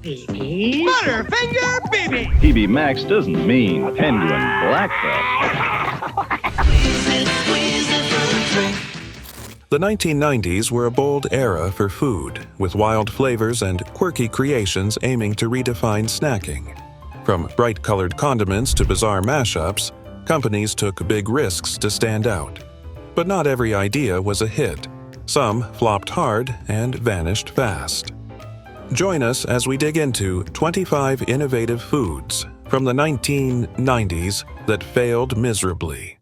Butterfinger BB! PB Max doesn't mean Penguin Black Belt. The 1990s were a bold era for food, with wild flavors and quirky creations aiming to redefine snacking. From bright-colored condiments to bizarre mashups, companies took big risks to stand out. But not every idea was a hit. Some flopped hard and vanished fast. Join us as we dig into 25 innovative foods from the 1990s that failed miserably.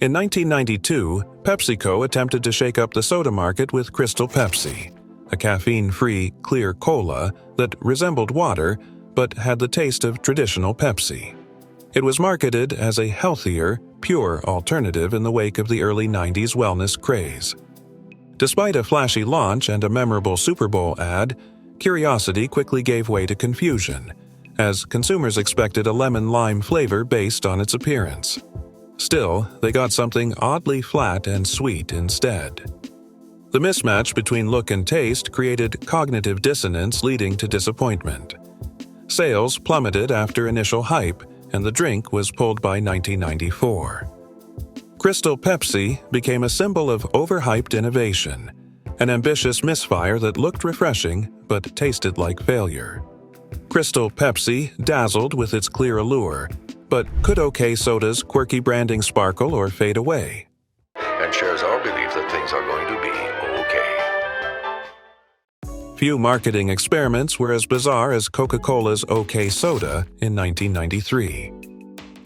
In 1992, PepsiCo attempted to shake up the soda market with Crystal Pepsi, a caffeine-free, clear cola that resembled water but had the taste of traditional Pepsi. It was marketed as a healthier, pure alternative in the wake of the early 90s wellness craze. Despite a flashy launch and a memorable Super Bowl ad, curiosity quickly gave way to confusion, as consumers expected a lemon-lime flavor based on its appearance. Still, they got something oddly flat and sweet instead. The mismatch between look and taste created cognitive dissonance, leading to disappointment. Sales plummeted after initial hype, and the drink was pulled by 1994. Crystal Pepsi became a symbol of overhyped innovation, an ambitious misfire that looked refreshing but tasted like failure. Crystal Pepsi dazzled with its clear allure, but could OK Soda's quirky branding sparkle or fade away? And shares our belief that things are going to be okay. Few marketing experiments were as bizarre as Coca-Cola's OK Soda in 1993.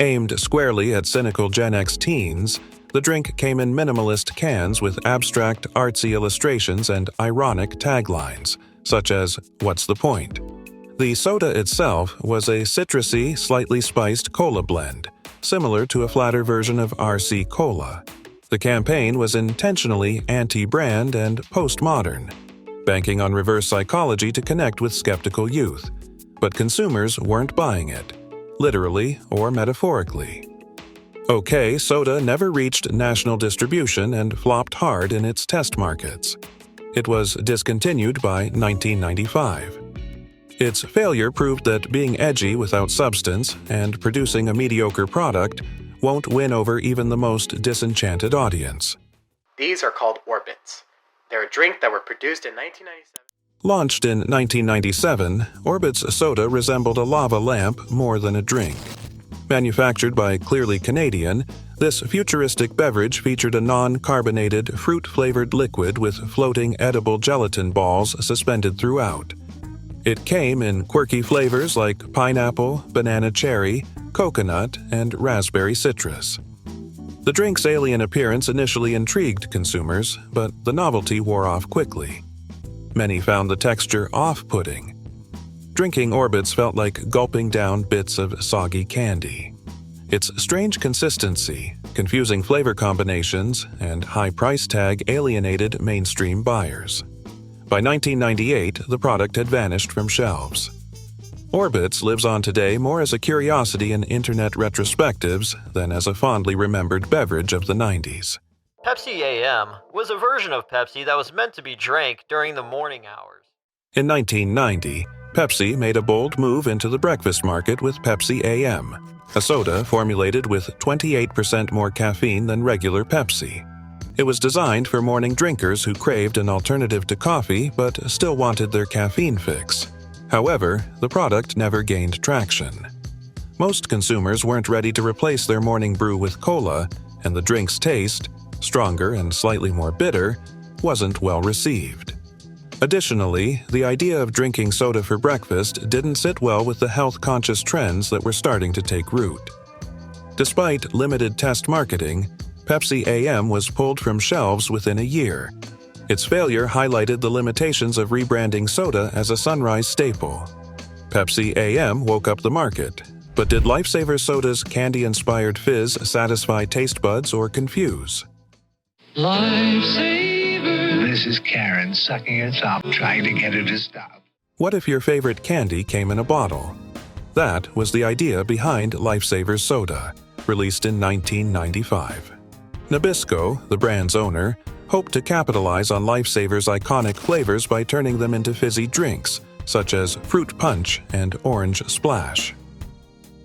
Aimed squarely at cynical Gen X teens, the drink came in minimalist cans with abstract, artsy illustrations and ironic taglines, such as, "What's the point?" The soda itself was a citrusy, slightly spiced cola blend, similar to a flatter version of RC Cola. The campaign was intentionally anti-brand and postmodern, banking on reverse psychology to connect with skeptical youth. But consumers weren't buying it, literally or metaphorically. OK Soda never reached national distribution and flopped hard in its test markets. It was discontinued by 1995. Its failure proved that being edgy without substance and producing a mediocre product won't win over even the most disenchanted audience. These are called Orbits. They're a drink that were produced in 1997. Launched in 1997, Orbit's soda resembled a lava lamp more than a drink. Manufactured by Clearly Canadian, this futuristic beverage featured a non-carbonated, fruit-flavored liquid with floating edible gelatin balls suspended throughout. It came in quirky flavors like pineapple, banana cherry, coconut, and raspberry citrus. The drink's alien appearance initially intrigued consumers, but the novelty wore off quickly. Many found the texture off-putting. Drinking Orbits felt like gulping down bits of soggy candy. Its strange consistency, confusing flavor combinations, and high price tag alienated mainstream buyers. By 1998, the product had vanished from shelves. Orbits lives on today more as a curiosity in internet retrospectives than as a fondly remembered beverage of the 90s. Pepsi AM was a version of Pepsi that was meant to be drank during the morning hours. In 1990, Pepsi made a bold move into the breakfast market with Pepsi AM, a soda formulated with 28% more caffeine than regular Pepsi. It was designed for morning drinkers who craved an alternative to coffee but still wanted their caffeine fix. However, the product never gained traction. Most consumers weren't ready to replace their morning brew with cola, and the drink's taste, stronger and slightly more bitter, wasn't well received. Additionally, the idea of drinking soda for breakfast didn't sit well with the health-conscious trends that were starting to take root. Despite limited test marketing, Pepsi AM was pulled from shelves within a year. Its failure highlighted the limitations of rebranding soda as a sunrise staple. Pepsi AM woke up the market, but did Lifesaver Soda's candy-inspired fizz satisfy taste buds or confuse? Lifesaver! This is Karen sucking her thumb, trying to get her to stop. What if your favorite candy came in a bottle? That was the idea behind Lifesaver Soda, released in 1995. Nabisco, the brand's owner, hoped to capitalize on Lifesaver's iconic flavors by turning them into fizzy drinks, such as Fruit Punch and Orange Splash.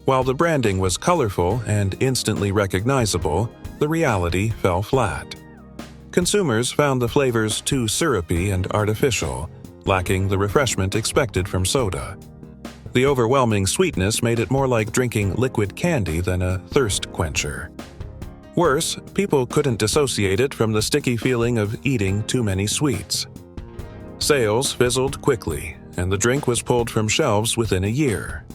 While the branding was colorful and instantly recognizable, the reality fell flat. Consumers found the flavors too syrupy and artificial, lacking the refreshment expected from soda. The overwhelming sweetness made it more like drinking liquid candy than a thirst quencher. Worse, people couldn't dissociate it from the sticky feeling of eating too many sweets. Sales fizzled quickly, and the drink was pulled from shelves within a year.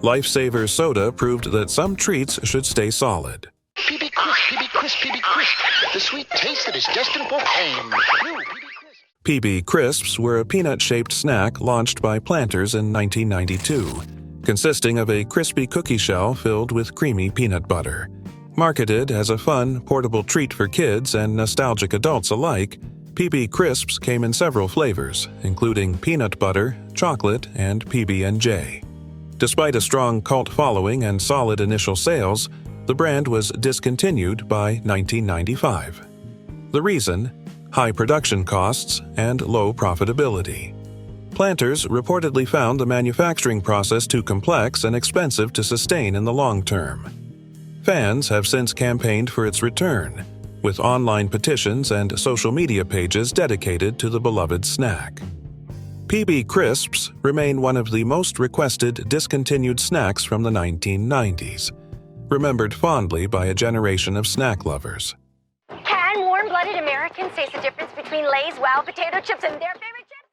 Lifesaver soda proved that some treats should stay solid. PB Crisp, PB Crisp, PB Crisp. The sweet taste that is destined for fame. New PB Crisp. PB Crisps were a peanut-shaped snack launched by Planters in 1992, consisting of a crispy cookie shell filled with creamy peanut butter. Marketed as a fun, portable treat for kids and nostalgic adults alike, PB Crisps came in several flavors, including peanut butter, chocolate, and PB&J. Despite a strong cult following and solid initial sales, the brand was discontinued by 1995. The reason? High production costs and low profitability. Planters reportedly found the manufacturing process too complex and expensive to sustain in the long term. Fans have since campaigned for its return, with online petitions and social media pages dedicated to the beloved snack. PB Crisps remain one of the most requested discontinued snacks from the 1990s, remembered fondly by a generation of snack lovers. Can warm-blooded Americans taste the difference between Lay's Wow potato chips and their favorite chips?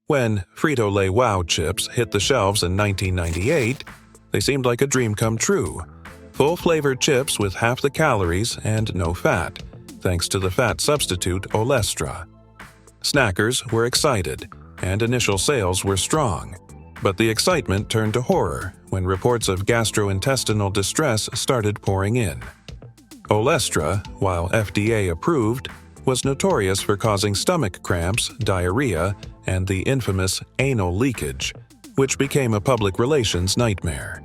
When Frito-Lay Wow chips hit the shelves in 1998, they seemed like a dream come true. Full-flavored chips with half the calories and no fat, thanks to the fat substitute Olestra. Snackers were excited, and initial sales were strong. But the excitement turned to horror when reports of gastrointestinal distress started pouring in. Olestra, while FDA approved, was notorious for causing stomach cramps, diarrhea, and the infamous anal leakage, which became a public relations nightmare.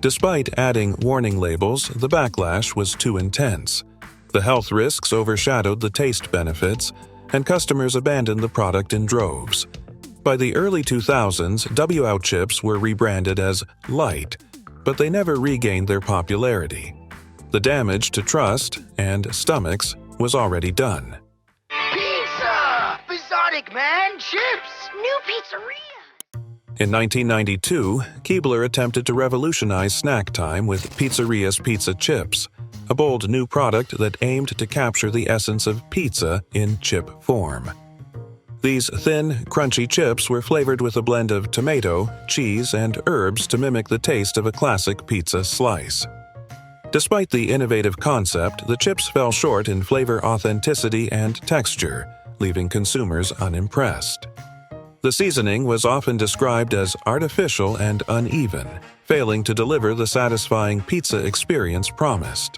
Despite adding warning labels, the backlash was too intense. The health risks overshadowed the taste benefits, and customers abandoned the product in droves. By the early 2000s, WOW chips were rebranded as Light, but they never regained their popularity. The damage to trust and stomachs was already done. Pizza! Bizarric, man! Chips! New pizzeria! In 1992, Keebler attempted to revolutionize snack time with Pizzeria's Pizza Chips, a bold new product that aimed to capture the essence of pizza in chip form. These thin, crunchy chips were flavored with a blend of tomato, cheese, and herbs to mimic the taste of a classic pizza slice. Despite the innovative concept, the chips fell short in flavor authenticity and texture, leaving consumers unimpressed. The seasoning was often described as artificial and uneven, failing to deliver the satisfying pizza experience promised.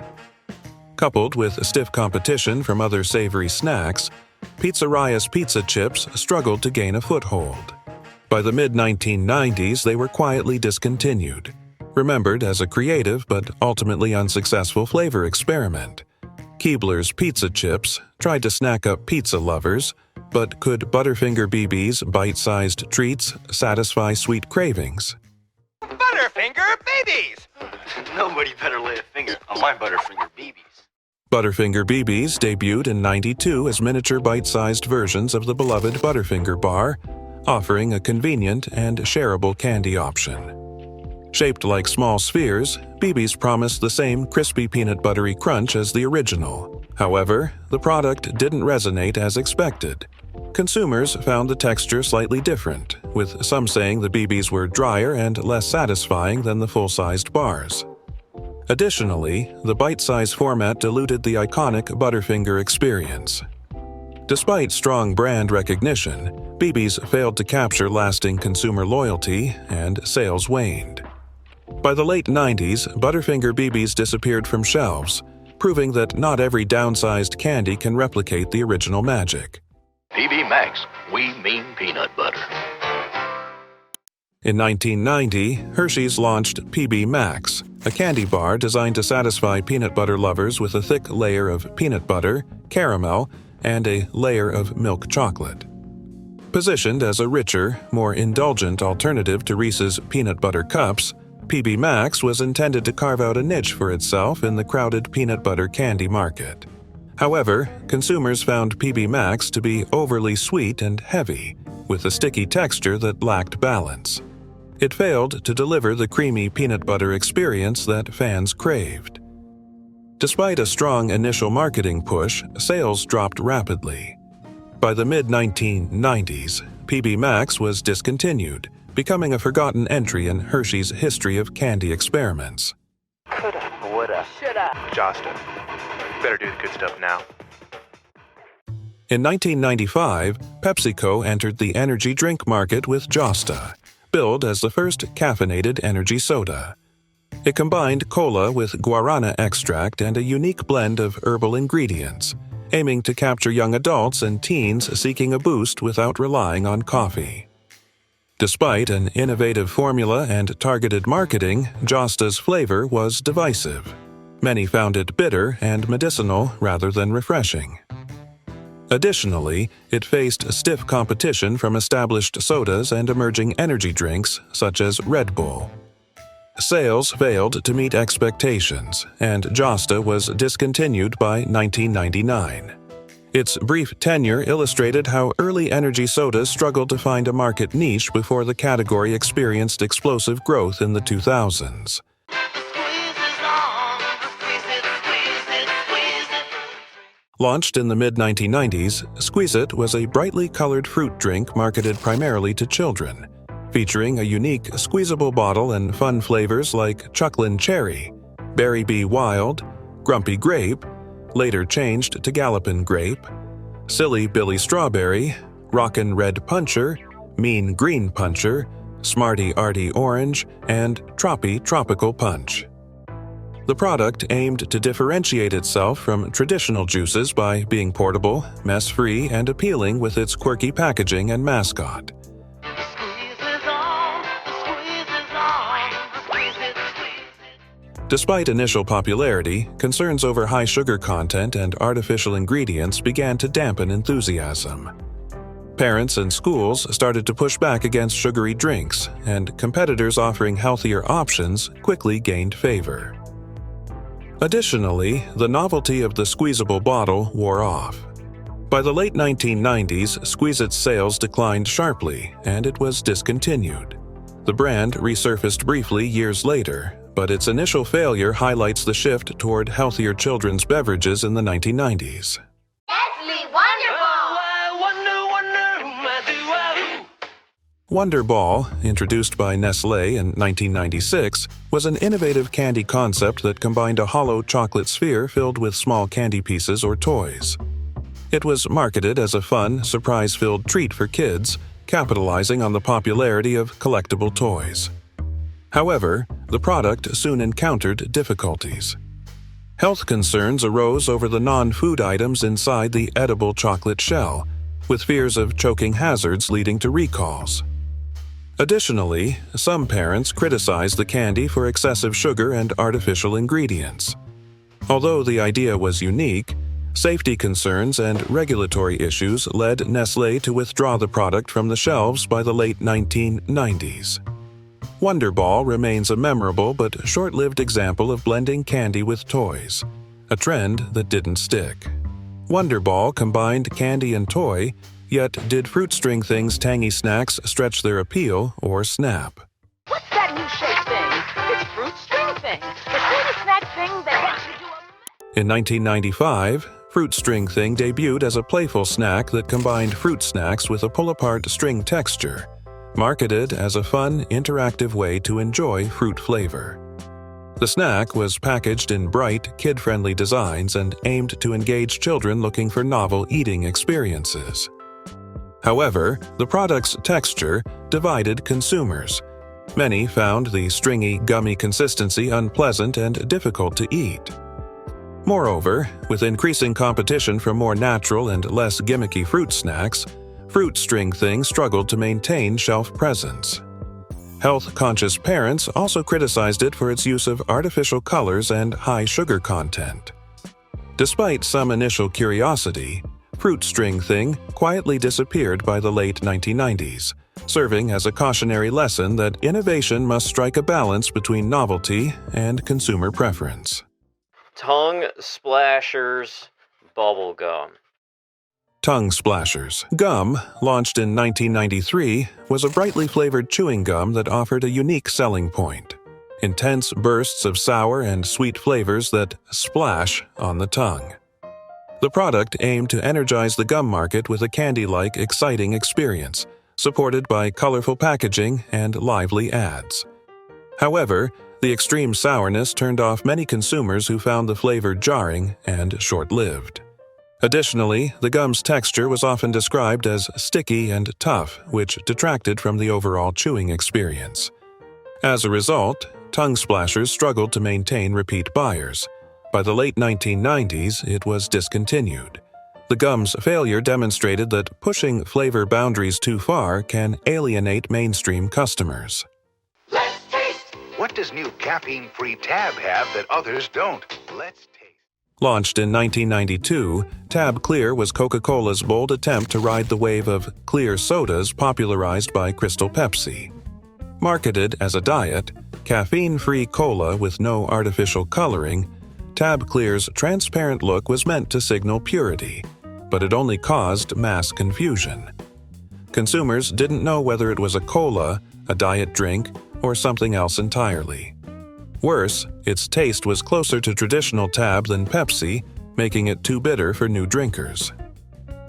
Coupled with stiff competition from other savory snacks, Pizzeria's pizza chips struggled to gain a foothold. By the mid-1990s, they were quietly discontinued, remembered as a creative but ultimately unsuccessful flavor experiment. Keebler's Pizza Chips tried to snack up pizza lovers, but could Butterfinger BB's bite-sized treats satisfy sweet cravings? Butterfinger babies! Nobody better lay a finger on my Butterfinger babies. Butterfinger BBs debuted in '92 as miniature bite-sized versions of the beloved Butterfinger bar, offering a convenient and shareable candy option. Shaped like small spheres, BBs promised the same crispy peanut buttery crunch as the original. However, the product didn't resonate as expected. Consumers found the texture slightly different, with some saying the BBs were drier and less satisfying than the full-sized bars. Additionally, the bite-size format diluted the iconic Butterfinger experience. Despite strong brand recognition, BBs failed to capture lasting consumer loyalty, and sales waned. By the late 90s, Butterfinger BBs disappeared from shelves, proving that not every downsized candy can replicate the original magic. PB Max, we mean peanut butter. In 1990, Hershey's launched PB Max, a candy bar designed to satisfy peanut butter lovers with a thick layer of peanut butter, caramel, and a layer of milk chocolate. Positioned as a richer, more indulgent alternative to Reese's peanut butter cups, PB Max was intended to carve out a niche for itself in the crowded peanut butter candy market. However, consumers found PB Max to be overly sweet and heavy, with a sticky texture that lacked balance. It failed to deliver the creamy peanut butter experience that fans craved. Despite a strong initial marketing push, sales dropped rapidly. By the mid-1990s, PB Max was discontinued, becoming a forgotten entry in Hershey's history of candy experiments. Coulda, woulda, shoulda. Josta, better do the good stuff now. In 1995, PepsiCo entered the energy drink market with Josta, billed as the first caffeinated energy soda. It combined cola with guarana extract and a unique blend of herbal ingredients, aiming to capture young adults and teens seeking a boost without relying on coffee. Despite an innovative formula and targeted marketing, Josta's flavor was divisive. Many found it bitter and medicinal rather than refreshing. Additionally, it faced stiff competition from established sodas and emerging energy drinks such as Red Bull. Sales failed to meet expectations, and Josta was discontinued by 1999. Its brief tenure illustrated how early energy sodas struggled to find a market niche before the category experienced explosive growth in the 2000s. Launched in the mid-1990s, Squeeze-It was a brightly colored fruit drink marketed primarily to children, featuring a unique squeezable bottle and fun flavors like Chucklin' Cherry, Berry Bee Wild, Grumpy Grape, later changed to Gallopin' Grape, Silly Billy Strawberry, Rockin' Red Puncher, Mean Green Puncher, Smarty Arty Orange, and Troppy Tropical Punch. The product aimed to differentiate itself from traditional juices by being portable, mess-free, and appealing with its quirky packaging and mascot. Despite initial popularity, concerns over high sugar content and artificial ingredients began to dampen enthusiasm. Parents and schools started to push back against sugary drinks, and competitors offering healthier options quickly gained favor. Additionally, the novelty of the squeezable bottle wore off. By the late 1990s, Squeeze-It's sales declined sharply, and it was discontinued. The brand resurfaced briefly years later, but its initial failure highlights the shift toward healthier children's beverages in the 1990s. Wonder Ball, introduced by Nestlé in 1996, was an innovative candy concept that combined a hollow chocolate sphere filled with small candy pieces or toys. It was marketed as a fun, surprise-filled treat for kids, capitalizing on the popularity of collectible toys. However, the product soon encountered difficulties. Health concerns arose over the non-food items inside the edible chocolate shell, with fears of choking hazards leading to recalls. Additionally, some parents criticized the candy for excessive sugar and artificial ingredients. Although the idea was unique, safety concerns and regulatory issues led Nestlé to withdraw the product from the shelves by the late 1990s. Wonder Ball remains a memorable but short-lived example of blending candy with toys, a trend that didn't stick. Wonder Ball combined candy and toy, yet did Fruit String Things tangy snacks stretch their appeal or snap? What's that new shape thing? It's Fruit String Thing, the sort of snack thing that makes you do a... In 1995, Fruit String Thing debuted as a playful snack that combined fruit snacks with a pull-apart string texture, marketed as a fun, interactive way to enjoy fruit flavor. The snack was packaged in bright, kid-friendly designs and aimed to engage children looking for novel eating experiences. However, the product's texture divided consumers. Many found the stringy, gummy consistency unpleasant and difficult to eat. Moreover, with increasing competition from more natural and less gimmicky fruit snacks, Fruit String Thing struggled to maintain shelf presence. Health-conscious parents also criticized it for its use of artificial colors and high sugar content. Despite some initial curiosity, fruit string thing quietly disappeared by the late 1990s, serving as a cautionary lesson that innovation must strike a balance between novelty and consumer preference. Tongue Splashers Bubble Gum. Tongue Splashers Gum, launched in 1993, was a brightly flavored chewing gum that offered a unique selling point: intense bursts of sour and sweet flavors that splash on the tongue. The product aimed to energize the gum market with a candy-like, exciting experience, supported by colorful packaging and lively ads. However, the extreme sourness turned off many consumers who found the flavor jarring and short-lived. Additionally, the gum's texture was often described as sticky and tough, which detracted from the overall chewing experience. As a result, Tongue Splashers struggled to maintain repeat buyers. By the late 1990s, it was discontinued. The gum's failure demonstrated that pushing flavor boundaries too far can alienate mainstream customers. Let's taste! What does new caffeine-free Tab have that others don't? Let's taste. Launched in 1992, Tab Clear was Coca-Cola's bold attempt to ride the wave of clear sodas popularized by Crystal Pepsi. Marketed as a diet, caffeine-free cola with no artificial coloring, Tab Clear's transparent look was meant to signal purity, but it only caused mass confusion. Consumers didn't know whether it was a cola, a diet drink, or something else entirely. Worse, its taste was closer to traditional Tab than Pepsi, making it too bitter for new drinkers.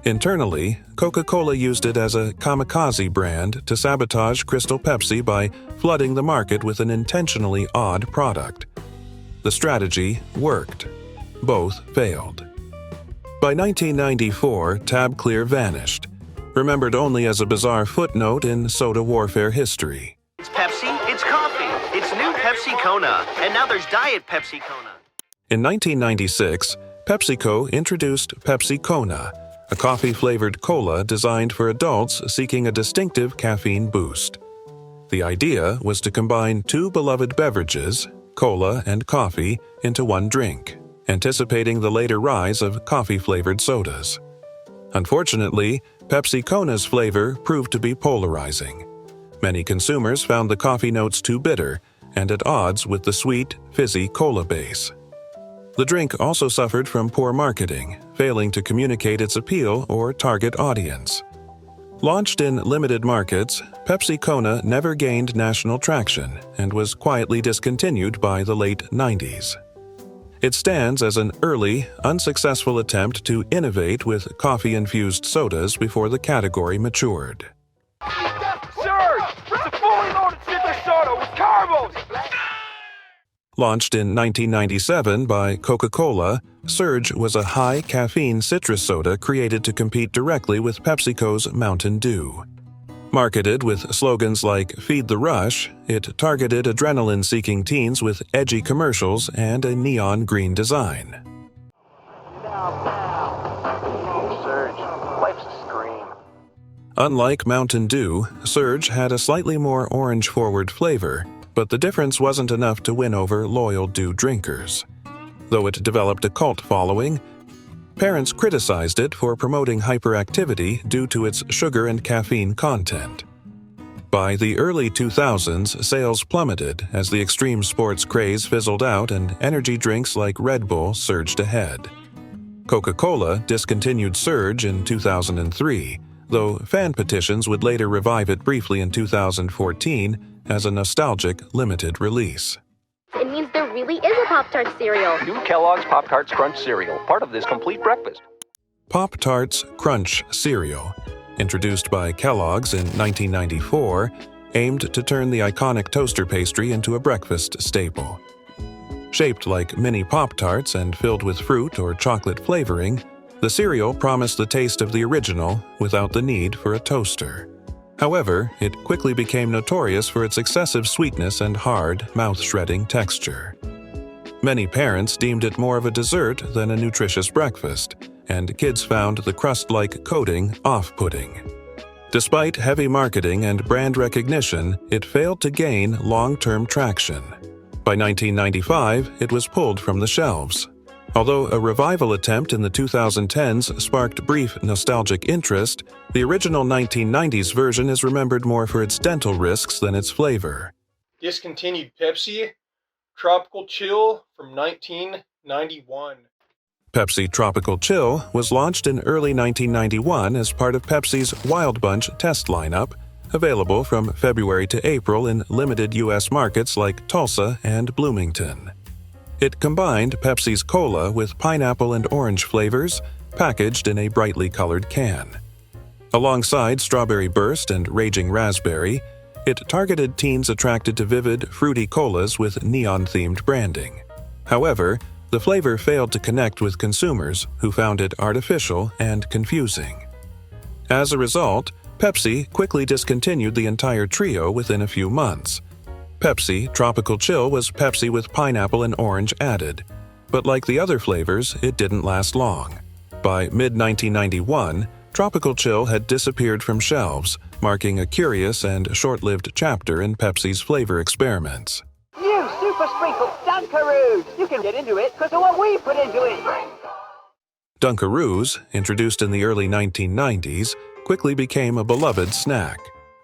Internally, Coca-Cola used it as a kamikaze brand to sabotage Crystal Pepsi by flooding the market with an intentionally odd product. The strategy worked. Both failed. By 1994, Tab Clear vanished, remembered only as a bizarre footnote in soda warfare history. It's Pepsi, it's coffee, it's new Pepsi Kona, and now there's Diet Pepsi Kona. In 1996, PepsiCo introduced Pepsi Kona, a coffee-flavored cola designed for adults seeking a distinctive caffeine boost. The idea was to combine two beloved beverages, cola and coffee, into one drink, anticipating the later rise of coffee-flavored sodas. Unfortunately, Pepsi Kona's flavor proved to be polarizing. Many consumers found the coffee notes too bitter and at odds with the sweet, fizzy cola base. The drink also suffered from poor marketing, failing to communicate its appeal or target audience. Launched in limited markets, Pepsi Kona never gained national traction and was quietly discontinued by the late 90s. It stands as an early, unsuccessful attempt to innovate with coffee-infused sodas before the category matured. Surge! It's a fully loaded citrus soda with carbos! Launched in 1997 by Coca-Cola, Surge was a high-caffeine citrus soda created to compete directly with PepsiCo's Mountain Dew. Marketed with slogans like "Feed the Rush," it targeted adrenaline-seeking teens with edgy commercials and a neon green design. Surge, life's a scream. Unlike Mountain Dew, Surge had a slightly more orange-forward flavor, but the difference wasn't enough to win over loyal Dew drinkers. Though it developed a cult following, parents criticized it for promoting hyperactivity due to its sugar and caffeine content. By the early 2000s, sales plummeted as the extreme sports craze fizzled out and energy drinks like Red Bull surged ahead. Coca-Cola discontinued Surge in 2003, though fan petitions would later revive it briefly in 2014 as a nostalgic limited release. It means there really is a Pop-Tart cereal. New Kellogg's Pop-Tarts Crunch cereal, part of this complete breakfast. Pop-Tarts Crunch cereal, introduced by Kellogg's in 1994, aimed to turn the iconic toaster pastry into a breakfast staple. Shaped like mini Pop-Tarts and filled with fruit or chocolate flavoring, the cereal promised the taste of the original without the need for a toaster. However, it quickly became notorious for its excessive sweetness and hard, mouth-shredding texture. Many parents deemed it more of a dessert than a nutritious breakfast, and kids found the crust-like coating off-putting. Despite heavy marketing and brand recognition, it failed to gain long-term traction. By 1995, it was pulled from the shelves. Although a revival attempt in the 2010s sparked brief nostalgic interest, the original 1990s version is remembered more for its dental risks than its flavor. Discontinued Pepsi, Tropical Chill from 1991. Pepsi Tropical Chill was launched in early 1991 as part of Pepsi's Wild Bunch test lineup, available from February to April in limited U.S. markets like Tulsa and Bloomington. It combined Pepsi's cola with pineapple and orange flavors, packaged in a brightly colored can. Alongside Strawberry Burst and Raging Raspberry, it targeted teens attracted to vivid, fruity colas with neon-themed branding. However, the flavor failed to connect with consumers who found it artificial and confusing. As a result, Pepsi quickly discontinued the entire trio within a few months. Pepsi Tropical Chill was Pepsi with pineapple and orange added, but like the other flavors, it didn't last long. By mid-1991, Tropical Chill had disappeared from shelves, marking a curious and short-lived chapter in Pepsi's flavor experiments. You super sprinkle Dunkaroos! You can get into it because of what we put into it! Dunkaroos, introduced in the early 1990s, quickly became a beloved snack.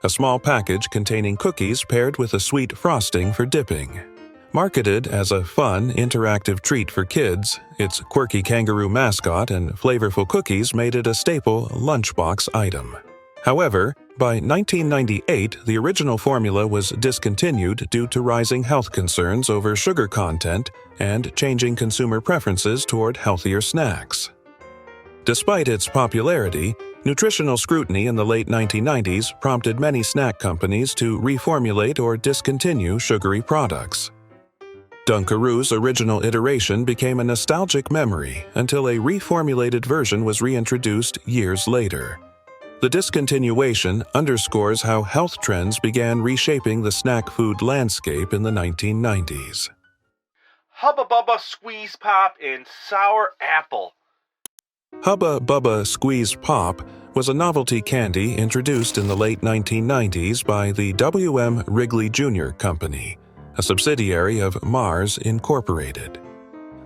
A small package containing cookies paired with a sweet frosting for dipping. Marketed as a fun, interactive treat for kids, its quirky kangaroo mascot and flavorful cookies made it a staple lunchbox item. However, by 1998, the original formula was discontinued due to rising health concerns over sugar content and changing consumer preferences toward healthier snacks. Despite its popularity, nutritional scrutiny in the late 1990s prompted many snack companies to reformulate or discontinue sugary products. Dunkaroo's original iteration became a nostalgic memory until a reformulated version was reintroduced years later. The discontinuation underscores how health trends began reshaping the snack food landscape in the 1990s. Hubba Bubba Squeeze Pop and Sour Apple. Hubba Bubba Squeeze Pop was a novelty candy introduced in the late 1990s by the W.M. Wrigley Jr. Company, a subsidiary of Mars Incorporated.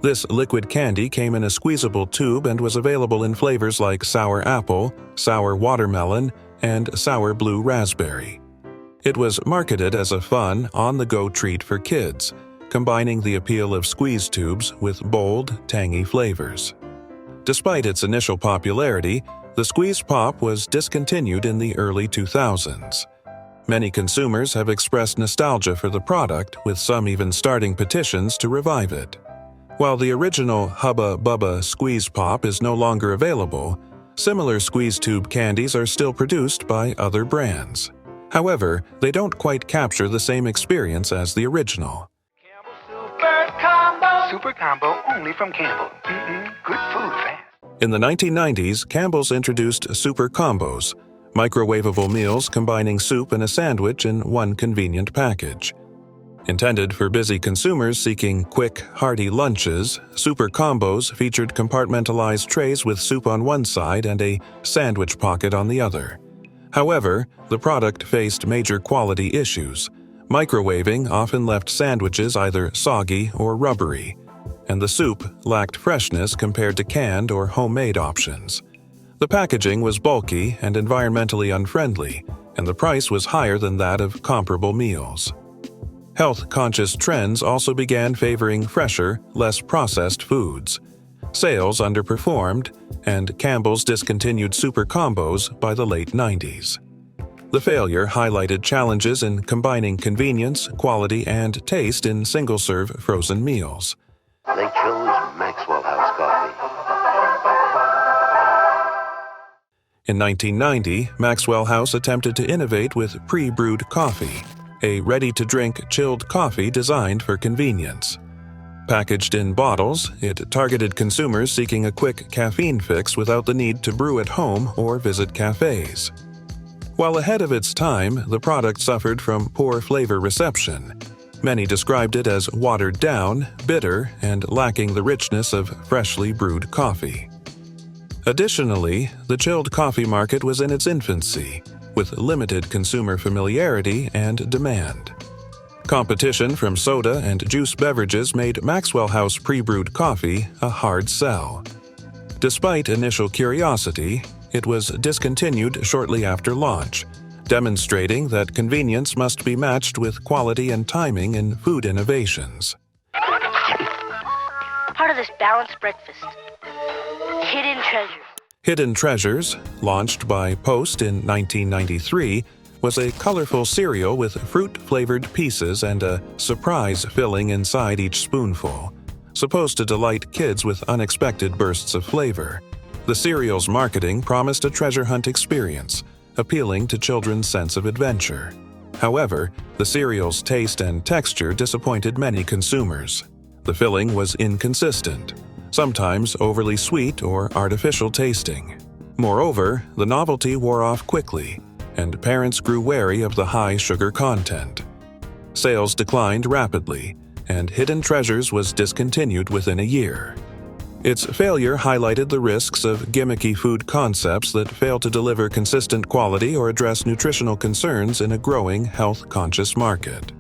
This liquid candy came in a squeezable tube and was available in flavors like sour apple, sour watermelon, and sour blue raspberry. It was marketed as a fun, on-the-go treat for kids, combining the appeal of squeeze tubes with bold, tangy flavors. Despite its initial popularity, the Squeeze Pop was discontinued in the early 2000s. Many consumers have expressed nostalgia for the product, with some even starting petitions to revive it. While the original Hubba Bubba Squeeze Pop is no longer available, similar squeeze tube candies are still produced by other brands. However, they don't quite capture the same experience as the original. Super combo only from Campbell. Good food fast. In the 1990s, Campbell's introduced Super Combos, microwavable meals combining soup and a sandwich in one convenient package. Intended for busy consumers seeking quick, hearty lunches, Super Combos featured compartmentalized trays with soup on one side and a sandwich pocket on the other. However, the product faced major quality issues. Microwaving often left sandwiches either soggy or rubbery, and the soup lacked freshness compared to canned or homemade options. The packaging was bulky and environmentally unfriendly, and the price was higher than that of comparable meals. Health-conscious trends also began favoring fresher, less processed foods. Sales underperformed, and Campbell's discontinued Super Combos by the late 90s. The failure highlighted challenges in combining convenience, quality, and taste in single-serve frozen meals. They chose Maxwell House coffee. In 1990, Maxwell House attempted to innovate with pre-brewed coffee, a ready-to-drink chilled coffee designed for convenience. Packaged in bottles, it targeted consumers seeking a quick caffeine fix without the need to brew at home or visit cafes. While ahead of its time, the product suffered from poor flavor reception. Many described it as watered down, bitter, and lacking the richness of freshly brewed coffee. Additionally, the chilled coffee market was in its infancy, with limited consumer familiarity and demand. Competition from soda and juice beverages made Maxwell House pre-brewed coffee a hard sell. Despite initial curiosity, it was discontinued shortly after launch, demonstrating that convenience must be matched with quality and timing in food innovations. Part of this balanced breakfast. Hidden treasure. Hidden Treasures, launched by Post in 1993, was a colorful cereal with fruit-flavored pieces and a surprise filling inside each spoonful, supposed to delight kids with unexpected bursts of flavor. The cereal's marketing promised a treasure hunt experience, appealing to children's sense of adventure. However, the cereal's taste and texture disappointed many consumers. The filling was inconsistent, sometimes overly sweet or artificial tasting. Moreover, the novelty wore off quickly, and parents grew wary of the high sugar content. Sales declined rapidly, and Hidden Treasures was discontinued within a year. Its failure highlighted the risks of gimmicky food concepts that fail to deliver consistent quality or address nutritional concerns in a growing health-conscious market.